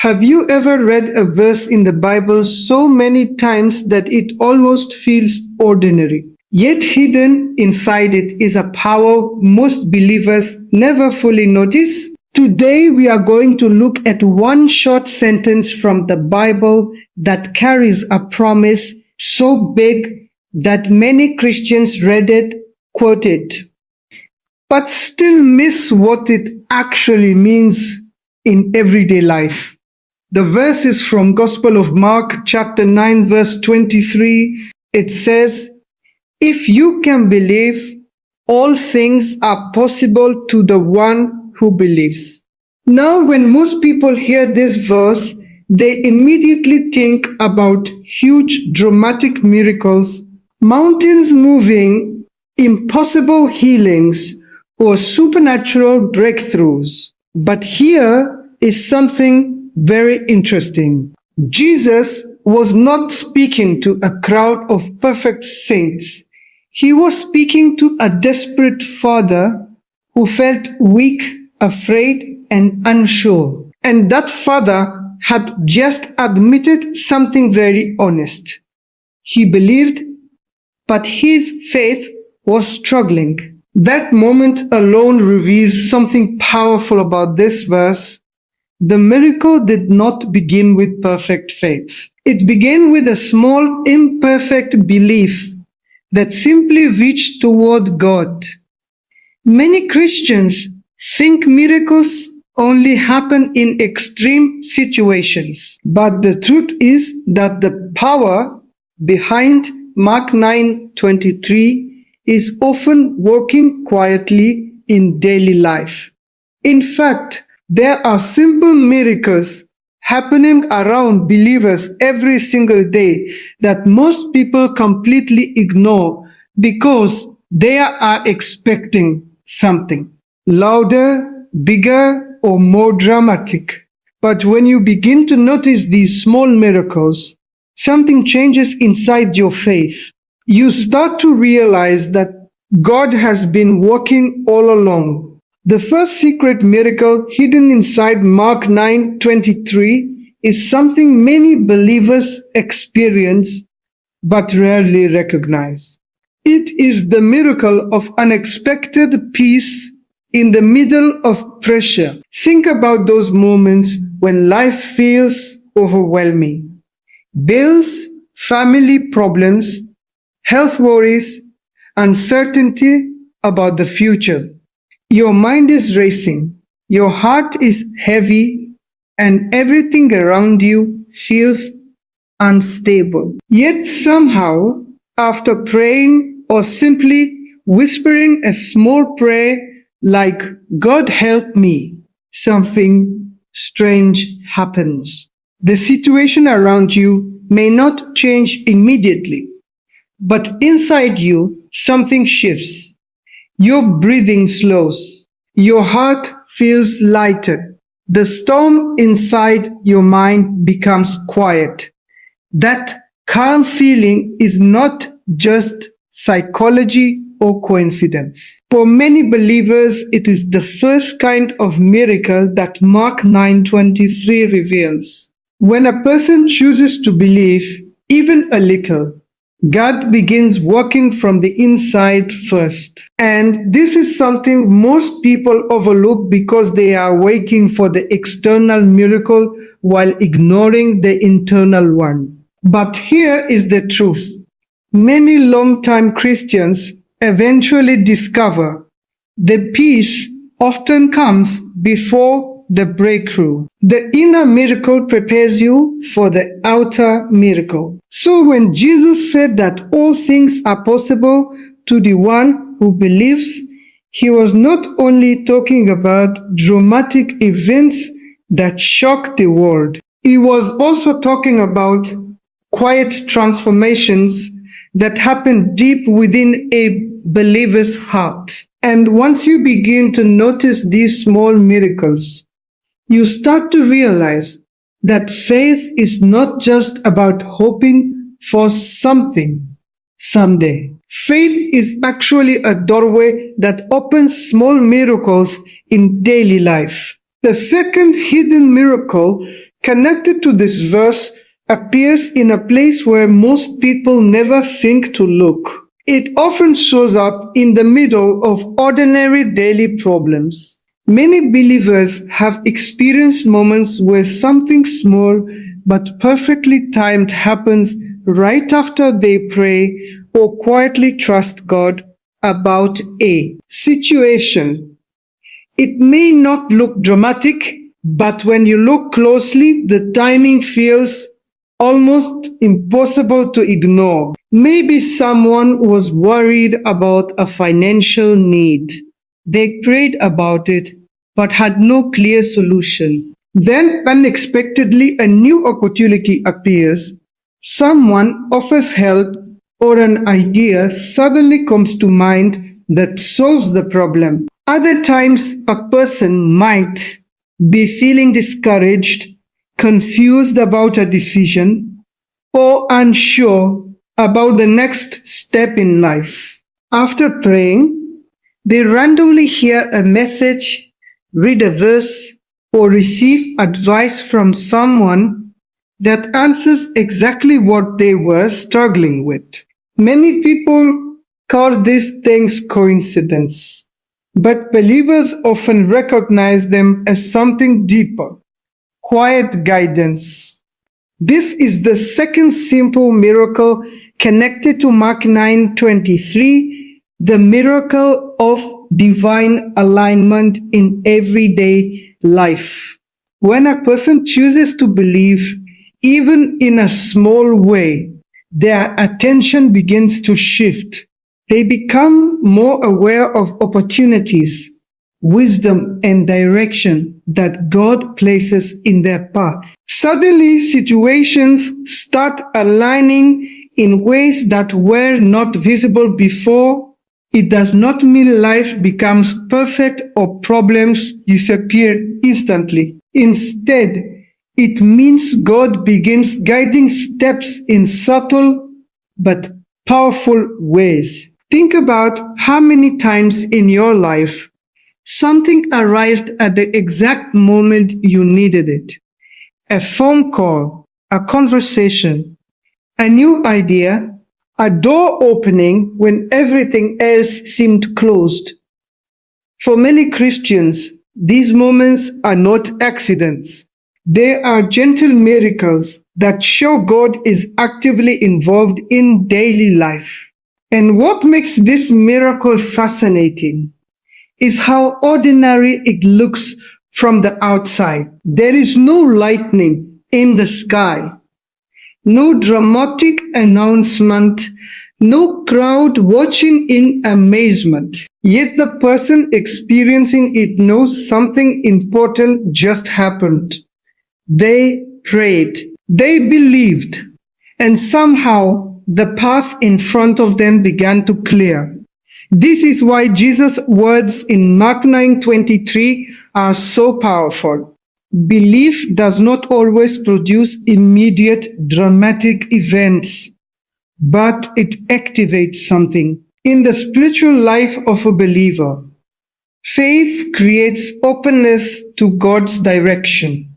Have you ever read a verse in the Bible so many times that it almost feels ordinary? Yet hidden inside it is a power most believers never fully notice. Today we are going to look at one short sentence from the Bible that carries a promise so big that many Christians read it, quote it, but still miss what it actually means in everyday life. The verse is from Gospel of Mark, chapter 9, verse 23. It says, "If you can believe, all things are possible to the one who believes." Now, when most people hear this verse, they immediately think about huge dramatic miracles, mountains moving, impossible healings, or supernatural breakthroughs. But here is something very interesting. Jesus was not speaking to a crowd of perfect saints. He was speaking to a desperate father who felt weak, afraid, and unsure. And that father had just admitted something very honest. He believed, but his faith was struggling. That moment alone reveals something powerful about this verse. The miracle did not begin with perfect faith. It began with a small, imperfect belief that simply reached toward God. Many Christians think miracles only happen in extreme situations, but the truth is that the power behind Mark 9:23 is often working quietly in daily life. In fact, there are simple miracles happening around believers every single day that most people completely ignore because they are expecting something louder, bigger, or more dramatic. But when you begin to notice these small miracles, something changes inside your faith. You start to realize that God has been working all along. The first secret miracle hidden inside Mark 9:23 is something many believers experience but rarely recognize. It is the miracle of unexpected peace in the middle of pressure. Think about those moments when life feels overwhelming. Bills, family problems, health worries, uncertainty about the future. Your mind is racing, your heart is heavy, and everything around you feels unstable. Yet somehow, after praying or simply whispering a small prayer like, "God help me," something strange happens. The situation around you may not change immediately, but inside you, something shifts. Your breathing slows. Your heart feels lighter. The storm inside your mind becomes quiet. That calm feeling is not just psychology or coincidence. For many believers, it is the first kind of miracle that Mark 9:23 reveals. When a person chooses to believe, even a little, God begins working from the inside first. And this is something most people overlook because they are waiting for the external miracle while ignoring the internal one. But here is the truth. Many long-time Christians eventually discover the peace often comes before the breakthrough. The inner miracle prepares you for the outer miracle. So when Jesus said that all things are possible to the one who believes, he was not only talking about dramatic events that shock the world. He was also talking about quiet transformations that happen deep within a believer's heart. And once you begin to notice these small miracles, you start to realize that faith is not just about hoping for something someday. Faith is actually a doorway that opens small miracles in daily life. The second hidden miracle connected to this verse appears in a place where most people never think to look. It often shows up in the middle of ordinary daily problems. Many believers have experienced moments where something small but perfectly timed happens right after they pray or quietly trust God about a situation. It may not look dramatic, but when you look closely, the timing feels almost impossible to ignore. Maybe someone was worried about a financial need. They prayed about it, but had no clear solution. Then, unexpectedly, a new opportunity appears. Someone offers help, or an idea suddenly comes to mind that solves the problem. Other times, a person might be feeling discouraged, confused about a decision, or unsure about the next step in life. After praying, they randomly hear a message, read a verse, or receive advice from someone that answers exactly what they were struggling with. Many people call these things coincidence, but believers often recognize them as something deeper, quiet guidance. This is the second simple miracle connected to Mark 9:23, the miracle of divine alignment in everyday life. When a person chooses to believe, even in a small way, their attention begins to shift. They become more aware of opportunities, wisdom, and direction that God places in their path. Suddenly, situations start aligning in ways that were not visible before. It does not mean life becomes perfect or problems disappear instantly. Instead, it means God begins guiding steps in subtle but powerful ways. Think about how many times in your life something arrived at the exact moment you needed it. A phone call, a conversation, a new idea, a door opening when everything else seemed closed. For many Christians, these moments are not accidents. They are gentle miracles that show God is actively involved in daily life. And what makes this miracle fascinating is how ordinary it looks from the outside. There is no lightning in the sky, no dramatic announcement, no crowd watching in amazement. Yet the person experiencing it knows something important just happened. They prayed, they believed, and somehow the path in front of them began to clear. This is why Jesus' words in Mark 9:23 are so powerful. Belief does not always produce immediate dramatic events, but it activates something. In the spiritual life of a believer, faith creates openness to God's direction,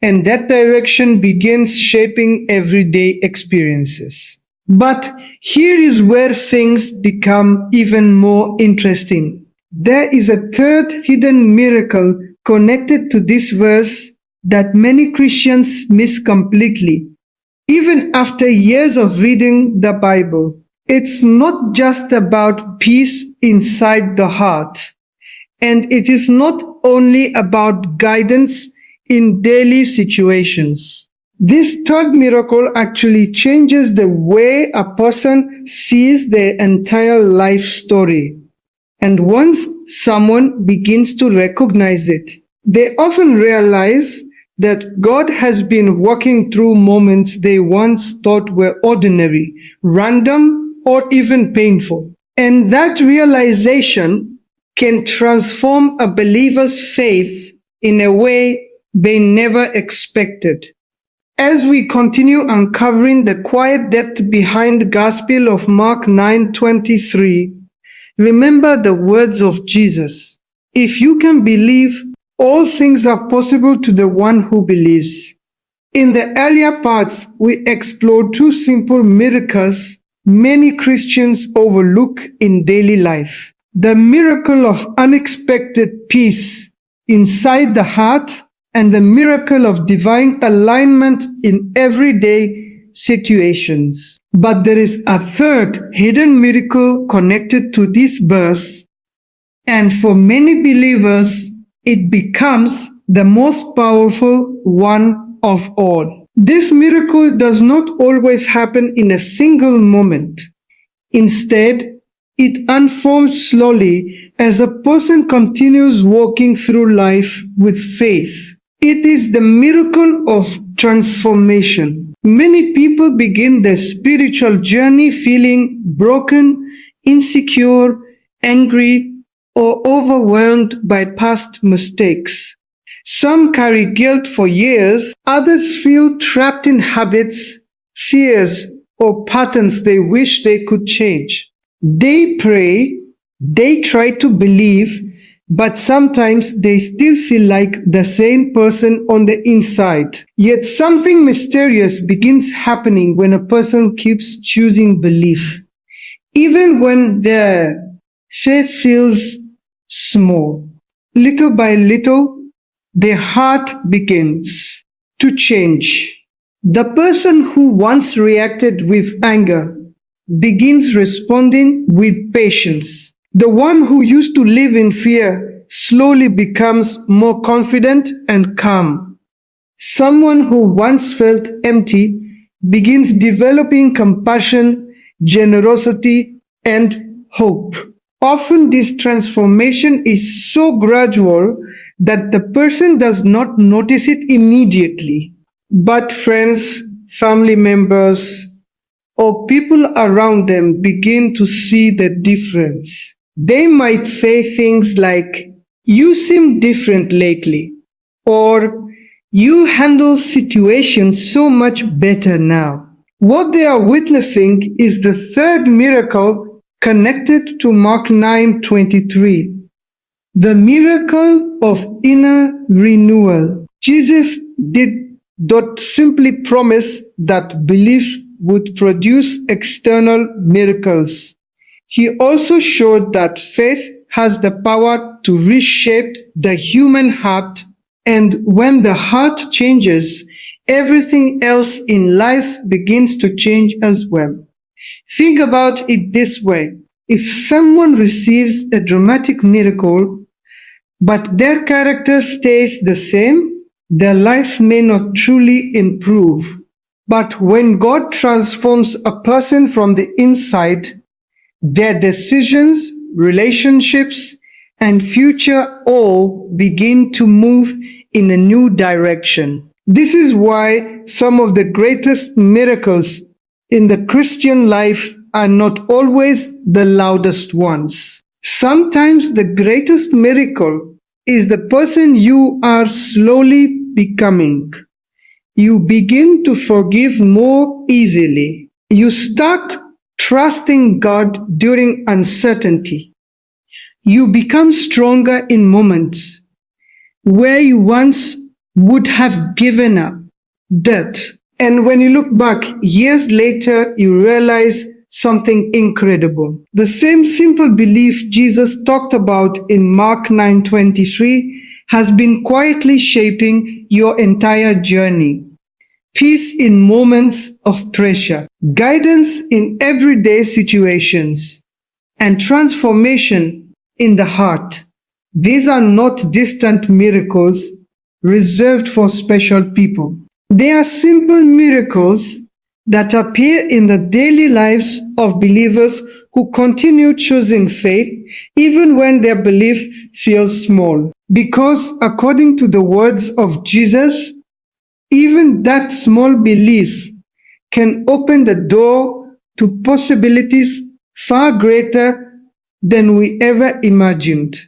and that direction begins shaping everyday experiences. But here is where things become even more interesting. There is a third hidden miracle connected to this verse that many Christians miss completely, even after years of reading the Bible. It's not just about peace inside the heart, and it is not only about guidance in daily situations. This third miracle actually changes the way a person sees their entire life story. And once someone begins to recognize it, they often realize that God has been working through moments they once thought were ordinary, random, or even painful. And that realization can transform a believer's faith in a way they never expected. As we continue uncovering the quiet depth behind the Gospel of Mark 9:23, remember the words of Jesus. If you can believe, all things are possible to the one who believes. In the earlier parts, we explored two simple miracles many Christians overlook in daily life. The miracle of unexpected peace inside the heart and the miracle of divine alignment in everyday situations. But there is a third hidden miracle connected to this verse, and for many believers, it becomes the most powerful one of all. This miracle does not always happen in a single moment. Instead, it unfolds slowly as a person continues walking through life with faith. It is the miracle of transformation. Many people begin their spiritual journey feeling broken, insecure, angry, or overwhelmed by past mistakes. Some carry guilt for years, others feel trapped in habits, fears, or patterns they wish they could change. They pray, they try to believe, but sometimes they still feel like the same person on the inside. Yet something mysterious begins happening when a person keeps choosing belief. Even when their faith feels small, little by little, their heart begins to change. The person who once reacted with anger begins responding with patience. The one who used to live in fear slowly becomes more confident and calm. Someone who once felt empty begins developing compassion, generosity, and hope. Often this transformation is so gradual that the person does not notice it immediately. But friends, family members, or people around them begin to see the difference. They might say things like, "You seem different lately," or "You handle situations so much better now." What they are witnessing is the third miracle connected to Mark 9:23, the miracle of inner renewal. Jesus did not simply promise that belief would produce external miracles. He also showed that faith has the power to reshape the human heart, and when the heart changes, everything else in life begins to change as well. Think about it this way. If someone receives a dramatic miracle, but their character stays the same, their life may not truly improve. But when God transforms a person from the inside, their decisions, relationships, and future all begin to move in a new direction. This is why some of the greatest miracles in the Christian life are not always the loudest ones. Sometimes the greatest miracle is the person you are slowly becoming. You begin to forgive more easily. You start trusting God during uncertainty. You become stronger in moments where you once would have given up. That. And when you look back years later, you realize something incredible. The same simple belief Jesus talked about in Mark 9:23 has been quietly shaping your entire journey. Peace in moments of pressure, guidance in everyday situations, and transformation in the heart. These are not distant miracles reserved for special people. They are simple miracles that appear in the daily lives of believers who continue choosing faith even when their belief feels small. Because according to the words of Jesus, even that small belief can open the door to possibilities far greater than we ever imagined.